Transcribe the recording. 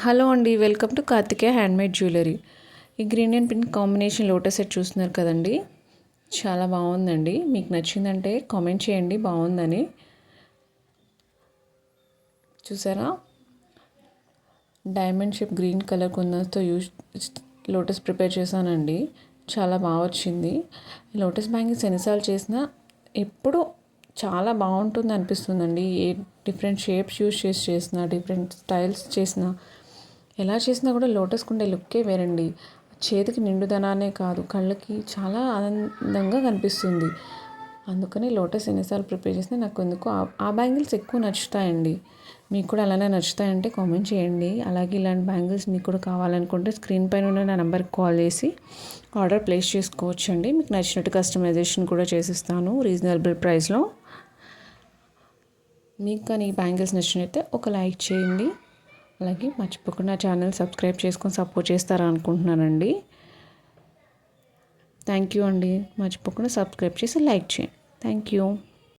Hello అండి, welcome to Karthikeya handmade jewellery. ఈ green and pink combination lotus set చూస్తున్నారు కదండి, చాలా బాగుందండి. మీకు నచ్చిందంటే కామెంట్ చేయండి బాగుందని. చూసారా, డైమండ్ షేప్ గ్రీన్ కలర్ కుందన్స్తో లోటస్ ప్రిపేర్ చేశానండి. చాలా బాగా వచ్చింది. లోటస్ బ్యాంగిల్స్ ఎన్నిసార్లు చేసినా ఎప్పుడు చాలా బాగుంటుంది అనిపిస్తుందండి. ఏ డిఫరెంట్ షేప్స్ యూస్ చేసినా, డిఫరెంట్ స్టైల్స్ చేసినా, ఎలా చేసినా కూడా లోటస్కి ఉండే లుక్కే వేరండి. చేతికి నిండుదనానే కాదు, కళ్ళకి చాలా ఆనందంగా కనిపిస్తుంది. అందుకని లోటస్ ఎన్నిసార్లు ప్రిపేర్ చేసినా నాకు ఎందుకు ఆ బ్యాంగిల్స్ ఎక్కువ నచ్చుతాయండి. మీకు కూడా అలానే నచ్చుతాయంటే కామెంట్ చేయండి. అలాగే ఇలాంటి బ్యాంగిల్స్ మీకు కూడా కావాలనుకుంటే స్క్రీన్ పైన ఉన్న నా నెంబర్కి కాల్ చేసి ఆర్డర్ ప్లేస్ చేసుకోవచ్చు అండి. మీకు నచ్చినట్టు కస్టమైజేషన్ కూడా చేసిస్తాను రీజనబుల్ ప్రైస్లో. మీకు కానీ ఈ బ్యాంగిల్స్ నచ్చినట్లయితే ఒక లైక్ చేయండి. అలాగే మర్చిపోకుండా ఛానల్ సబ్స్క్రైబ్ చేసుకొని సపోర్ట్ చేస్తారా అనుకుంటున్నానండి. థ్యాంక్ యూ అండి. మర్చిపోకుండా సబ్స్క్రైబ్ చేసి లైక్ చేయండి. Thank you.